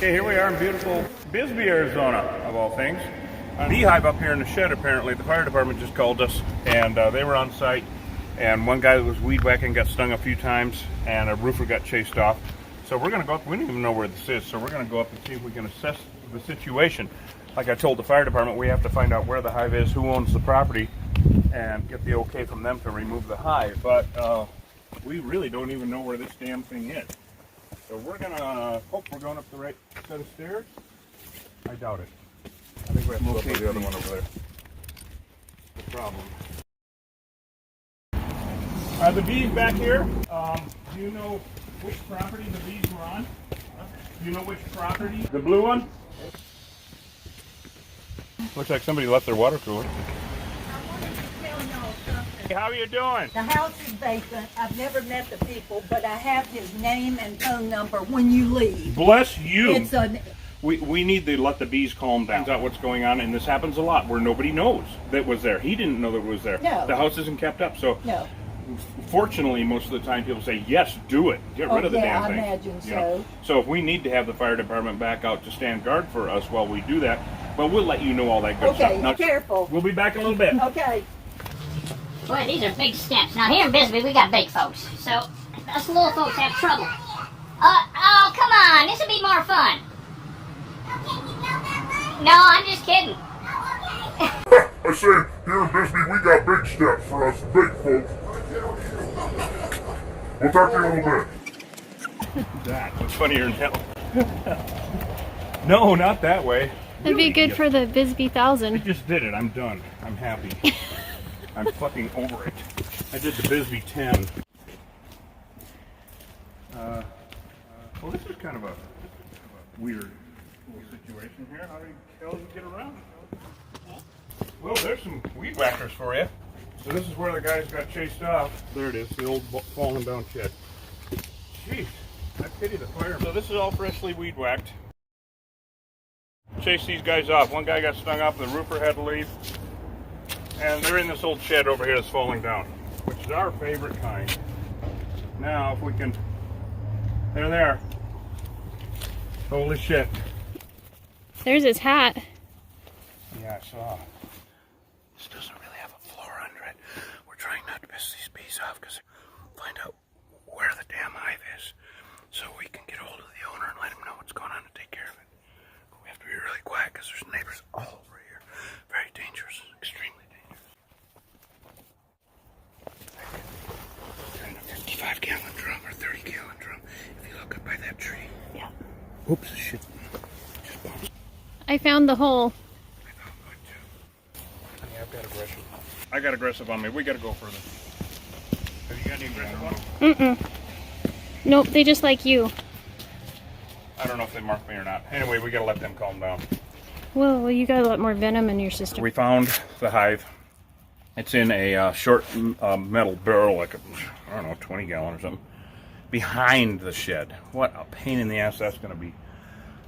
Okay, here we are in beautiful Bis-Bee, Arizona, of all things. A beehive up here in the shed, apparently. The fire department just called us, and they were on site. And one guy that was weed whacking got stung a few times, and a roofer got chased off. So we're going to go up. We don't even know where this is, so we're going to go up and see if we can assess the situation. Like I told the fire department, we have to find out where the hive is, who owns the property, and get the okay from them to remove the hive. But we really don't even know where this damn thing is. So we're going to hope we're going up the right set of stairs. I doubt it. I think we have to locate the other one over there. The problem. Are the bees back here? Do you know which property the bees were on? Do you know which property? The blue one? Looks like somebody left their water cooler. Hey, how are you doing? The house is vacant. I've never met the people, but I have his name and phone number when you leave. Bless you. It's a... We need to let the bees calm down. Find out what's going on, and this happens a lot where nobody knows that was there. He didn't know that it was there. No. The house isn't kept up, so No. fortunately, most of the time people say, yes, do it. Get rid of the damn thing. I imagine so. You know? So if we need to have the fire department back out to stand guard for us while we do that, well, we'll let you know all that good stuff. Okay, Now, careful. We'll be back in a little bit. Okay. Boy, these are big steps. Now here in Bis-Bee, we got big folks, so us little folks have trouble. Oh, come on, this will be more fun. No, I'm just kidding. I say, here in Bis-Bee, we got big steps for us big folks. We'll talk to you in a little bit. That was funnier than hell. No, not that way. That'd be good for the Bis-Bee I 1000. just did it. I'm done. I'm happy. I'm fucking over it. I did the Bis-Bee 10. Well, this is kind of a weird little situation here. How the hell do you get around it? Well, there's some weed whackers for you. So this is where the guys got chased off. There it is, the old fallen down shed. Jeez, I pity the firemen. So this is all freshly weed whacked. Chased these guys off. One guy got stung off, the roofer had to leave. And they're in this old shed over here that's falling down, which is our favorite kind. Now, if we can, they're there. Holy shit. There's his hat. Yeah, I saw. This doesn't really have a floor under it. We're trying not to piss these bees off because find out where the damn hive is so we can get hold of the owner and let him know what's going on and take care of it. But we have to be really quiet because there's neighbors all over here. Very dangerous, extremely dangerous. Kind of 55-gallon drum or 30-gallon drum. If you look up by that tree. Yeah. Oops, shit. Just bounced. I found the hole. I found one too. Yeah, I've got aggressive. I got aggressive on me. We got to go further. Have you got any aggressive on? Mm-mm. Nope, they just like you. I don't know if they marked me or not. Anyway, we got to let them calm down. Well, you got a lot more venom in your system. We found the hive. It's in a short metal barrel, like I don't know, 20-gallon or something, behind the shed. What a pain in the ass that's going to be.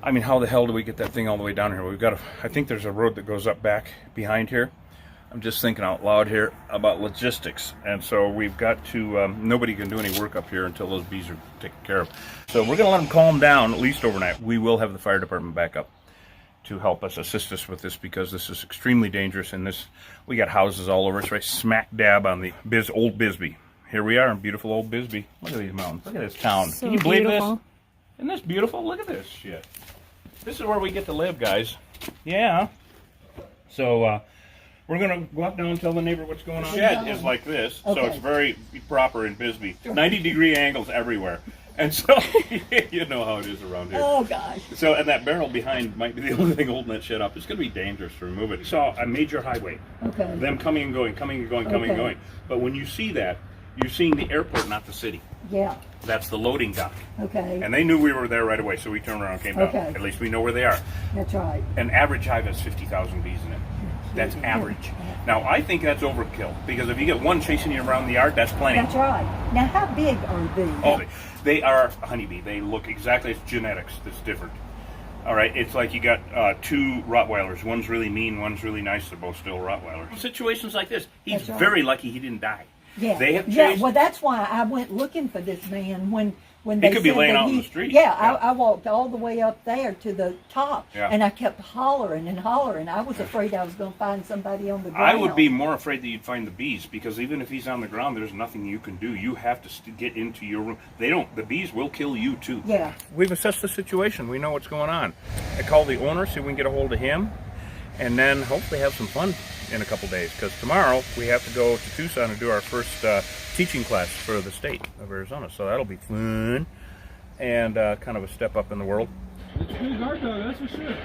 I mean, how the hell do we get that thing all the way down here? We've got I think there's a road that goes up back behind here. I'm just thinking out loud here about logistics. And so we've got to, nobody can do any work up here until those bees are taken care of. So we're going to let them calm down, at least overnight. We will have the fire department back up to help us, assist us with this, because this is extremely dangerous. And this, we got houses all over. It's right smack dab on the old Bis-Bee. Here we are in beautiful old Bis-Bee. Look at these mountains. Look at this town. So Can you believe beautiful. this? Isn't this beautiful? Look at this shit. This is where we get to live, guys. Yeah. So we're going to go up now and tell the neighbor what's going on. The shed is like this, so it's very proper in Bis-Bee. 90-degree angles everywhere. And so, you know how it is around here. Oh, gosh. So, and that barrel behind might be the only thing holding that shed up. It's going to be dangerous to remove it. We saw a major highway. Okay. Them coming and going, coming and going, coming and Okay. going. But when you see that, you're seeing the airport, not the city. Yeah. That's the loading dock. Okay. And they knew we were there right away, so we turned around and came down. Okay. At least we know where they are. That's right. An average hive has 50,000 bees in it. That's average. Now, I think that's overkill, because if you get one chasing you around the yard, that's plenty. That's right. Now, how big are these? Oh, they are a honeybee. They look exactly, it's genetics that's different. All right, it's like you got two Rottweilers. One's really mean, one's really nice. They're both still Rottweilers. Situations like this, he's That's right. very lucky he didn't die. Yeah. They have Yeah, chased. well, that's why I went looking for this man when when He they could be said laying that out in the street. Yeah, Yeah. I walked all the way up there to the top, Yeah. and I kept hollering and hollering. I was afraid I was going to find somebody on the ground. I would be more afraid that you'd find the bees, because even if he's on the ground, there's nothing you can do. You have to get into your room. The bees will kill you too. Yeah. We've assessed the situation. We know what's going on. I called the owner, see if we can get a hold of him, and then hopefully have some fun in a couple days, because tomorrow we have to go to Tucson and do our first teaching class for the state of Arizona. So that'll be fun and kind of a step up in the world. It's pretty hard though, that's for sure.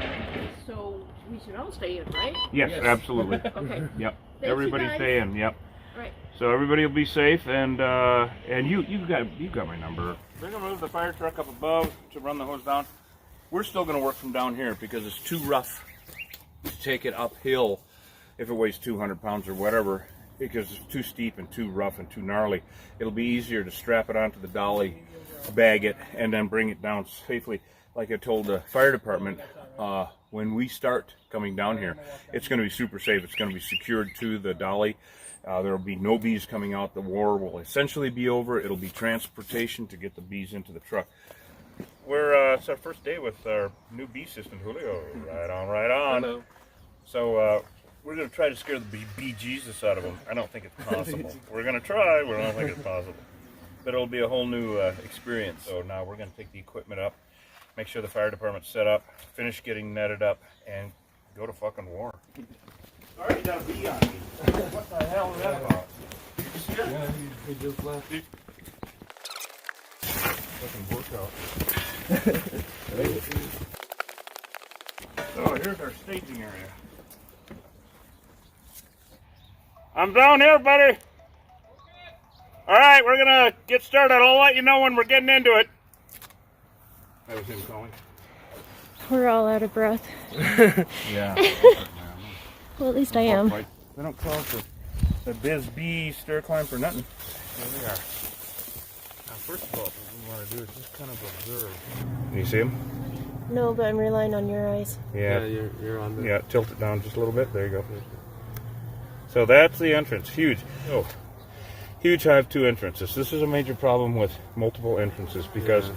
So we should all stay in, right? Yes, absolutely. Okay. Yep. you, Everybody guys. stay in. Yep. Right. So everybody will be safe, and you got my number. We're gonna move the fire truck up above to run the hose down. We're still gonna work from down here because it's too rough to take it uphill if it weighs 200 pounds or whatever, because it's too steep and too rough and too gnarly. It'll be easier to strap it onto the dolly, bag it, and then bring it down safely. Like I told the fire department, when we start coming down here, it's going to be super safe. It's going to be secured to the dolly. There will be no bees coming out. The war will essentially be over. It'll be transportation to get the bees into the truck. It's our first day with our new bee assistant, Julio. Right on, right on. Hello. So we're going to try to scare the bejesus out of them. I don't think it's possible. We're going to try. We don't think it's possible. But it'll be a whole new experience. So now we're going to take the equipment up, make sure the fire department's set up, finish getting netted up, and go to fucking war. Sorry, you got a bee on me. What the hell is that about? Yeah, he just left. Fucking workout. So here's our staging area. I'm down here, buddy. All right, we're gonna get started. I'll let you know when we're getting into it. That was him calling. We're all out of breath. Yeah. Well, at least I am. They don't call it the Bis-Bee stair climb for nothing. There they are. Now, first of all, what we want to do is just kind of observe. You see them? No, but I'm relying on your eyes. Yeah. You're on the. Yeah, tilt it down just a little bit. There you go. So that's the entrance. Huge. Oh, huge hive, 2 entrances. This is a major problem with multiple entrances because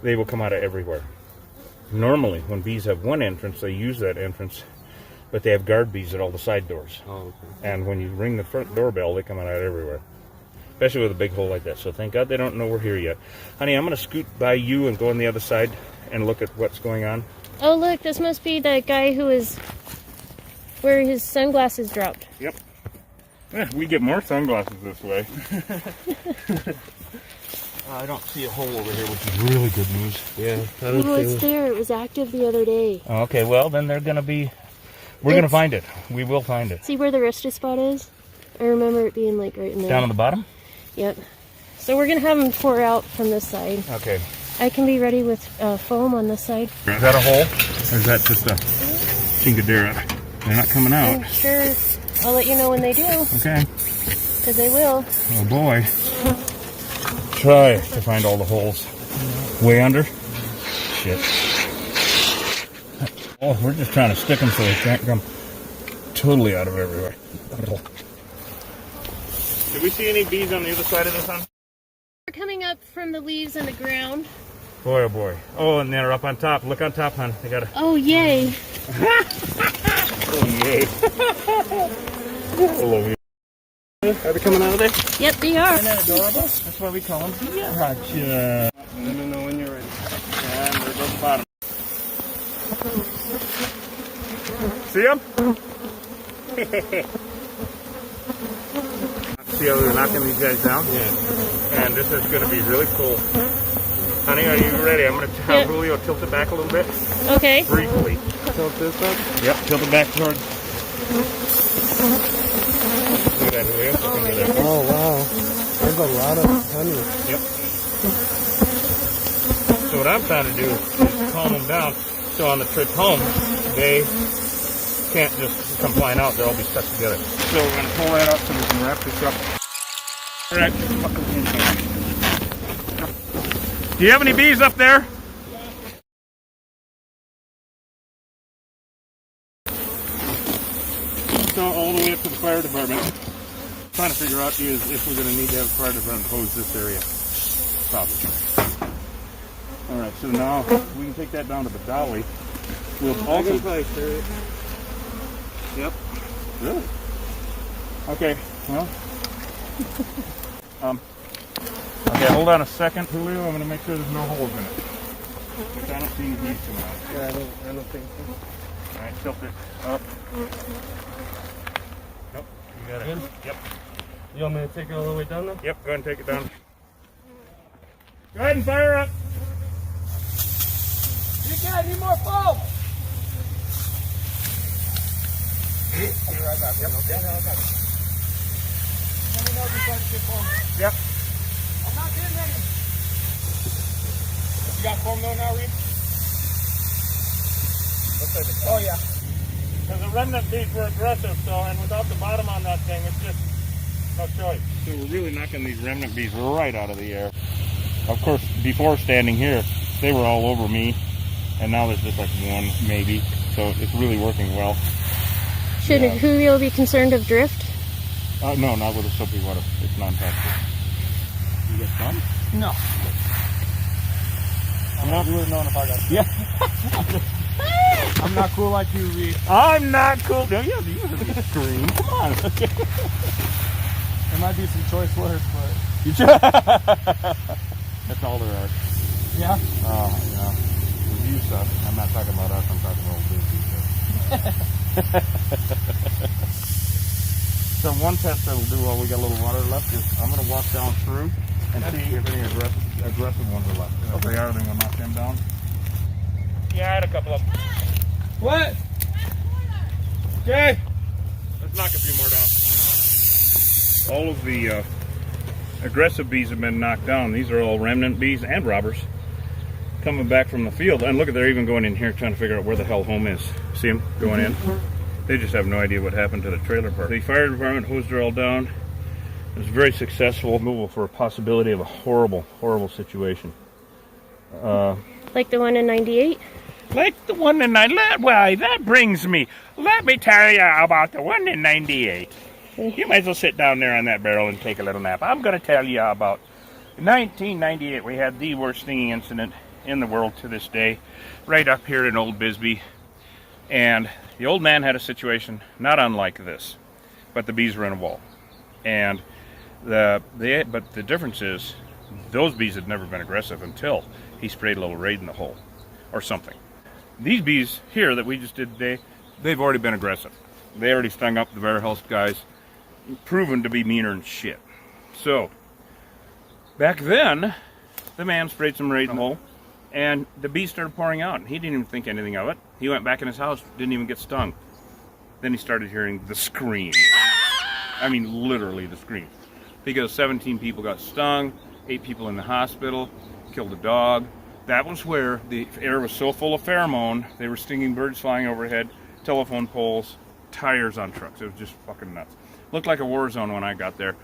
they will come out of everywhere. Normally, when bees have one entrance, they use that entrance, but they have guard bees at all the side doors. Oh, okay. And when you ring the front doorbell, they come out everywhere, especially with a big hole like that. So thank God they don't know we're here yet. Honey, I'm going to scoot by you and go on the other side and look at what's going on. Oh, look, this must be the guy who is where his sunglasses dropped. Yep. We get more sunglasses this way. I don't see a hole over here, which is really good news. Yeah, I don't Oh, it's see. there. It was active the other day. Okay, well, then they're going to be... We're going to find it. We will find it. See where the Rista spot is? I remember it being like right in there. Down on the bottom? Yep. So we're going to have them pour out from this side. Okay. I can be ready with foam on this side. Is that a hole? Or is that just a chingadera? They're not coming out. I'm sure I'll let you know when they do, Okay. because they will. Oh boy. Try to find all the holes. Way under? Shit. Oh, we're just trying to stick them so they can't come totally out of everywhere. Did we see any bees on the other side of this one? They're coming up from the leaves and the ground. Boy, oh boy. Oh, and they're up on top. Look on top, hon. They got a... Oh, yay. Oh, yay. Hello, you. Are they coming out of there? Yep, they are. Isn't that adorable? That's why we call them. Gotcha. Let me know when you're ready. And there goes the bottom. See them? See how they're knocking these guys down? Yeah. And this is going to be really cool. Honey, are you ready? I'm going to have Yep. Julio tilt it back a little bit. Okay. Briefly. Tilt this up. Yep, tilt it back towards... Look at that, Julio. Look under there. Oh wow, there's a lot of honey. Yep. So what I'm trying to do is calm them down so on the trip home, they can't just come flying out. They'll all be stuck together. So we're going to pull that up so we can wrap this up. All right. Do you have any bees up there? So all the way up to the fire department. Trying to figure out is if we're going to need to have a fire department hose this area. Probably. All right, so now we can take that down to the dolly. We'll I also. can probably stir it. Yep. Really? Okay. Well. Okay. Hold on a second, Julio. I'm going to make sure there's no holes in it. Which I don't see any beads coming out. Yeah, I don't think so. All right. Tilt it up. Nope. You got it. Good? Yep. You want me to take it all the way down now? Yep. Go ahead and take it down. Go ahead and fire up. You got any more folks? Yep. I'm not getting any. You got foam though now, Reed? Oh yeah. Because the remnant bees were aggressive, so and without the bottom on that thing, it's just no choice. So we're really knocking these remnant bees right out of the air. Of course, before standing here, they were all over me, and now there's just like one maybe. So it's really working well. Should Julio be concerned of drift? No, not with the soapy water. It's non-toxic. You get some? No. I'm not really knowing if I got. Yeah. I'm not cool like you, Reed. I'm not cool. No, yeah, you heard me scream. Come on. There might be some choice words, but That's all there are. yeah. Oh, yeah. You stuff. I'm not talking about us. I'm talking about business. So one test that'll do while we got a little water left is I'm going to walk down through and see if any aggressive ones are left. If they are, then we'll knock them down. Yeah, I had a couple of them. What? Okay. Let's knock a few more down. All of the aggressive bees have been knocked down. These are all remnant bees and robbers coming back from the field. And look at, they're even going in here trying to figure out where the hell home is. See them going in? They just have no idea what happened to the trailer park. The fire department hosed her all down. It was very successful removal for a possibility of a horrible, horrible situation. Like the one in 98? Like the one in 98. Well, that brings me. Let me tell you about the one in 98. You might as well sit down there on that barrel and take a little nap. I'm going to tell you about 1998. We had the worst stinging incident in the world to this day, right up here in old Bis-Bee. And the old man had a situation not unlike this, but the bees were in a wall. And but the difference is, those bees had never been aggressive until he sprayed a little Raid in the hole, or something. These bees here that we just did today, they've already been aggressive. They already stung up the Bear House guys, proven to be meaner than shit. So, back then, the man sprayed some Raid in the hole, and the bees started pouring out, and he didn't even think anything of it. He went back in his house, didn't even get stung. Then he started hearing the scream. I mean, literally the scream. Because 17 people got stung, 8 people in the hospital, killed a dog. That was where the air was so full of pheromone, they were stinging birds flying overhead, telephone poles, tires on trucks. It was just fucking nuts. Looked like a war zone when I got there.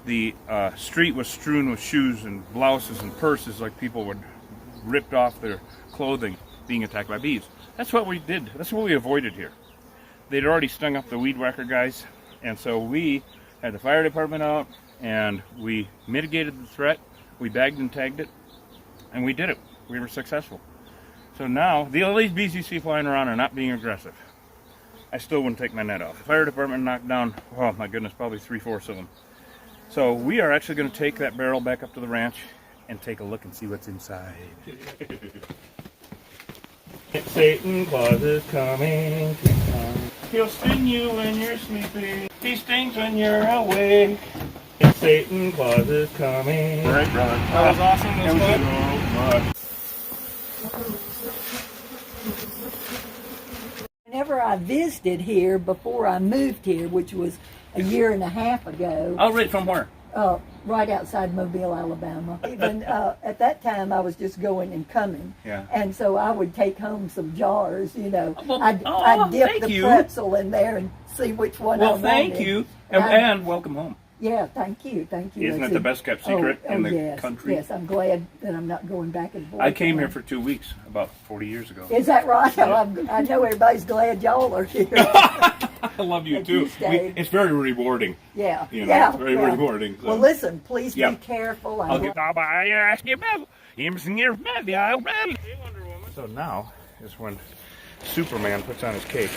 The street was strewn with shoes and blouses and purses, like people would ripped off their clothing being attacked by bees. That's what we did. That's what we avoided here. They'd already stung up the weed whacker guys, and so we had the fire department out, and we mitigated the threat. We bagged and tagged it, and we did it. We were successful. So now, all these bees you see flying around are not being aggressive. I still wouldn't take my net off. The fire department knocked down, oh my goodness, probably 3/4 of them. So we are actually going to take that barrel back up to the ranch and take a look and see what's inside. Satan Claus is coming to town. He'll sting you when you're sleeping. He stings when you're awake. Satan Claus is coming. Right, brother. That was awesome. That was fun. Whenever I visited here before I moved here, which was a year and a half ago, Oh, right, from where? right outside Mobile, Alabama. Even at that time, I was just going and coming. Yeah. And so I would take home some jars, you know. Well, I'd dip thank the you. pretzel in there and see which one I Well, wanted. thank you, and welcome home. Yeah, thank you. Isn't it the best kept secret in the yes, country? Yes, I'm glad that I'm not going back and forth. I came here for 2 weeks, about 40 years ago. Is that right? Yeah. I know everybody's glad y'all are here. I love you That too. you stayed. It's very rewarding. Yeah, You know, yeah, it's very yeah. rewarding. So. Well, listen, please Yeah. be careful. I'll get. I ask you about. So now is when Superman puts on his cape.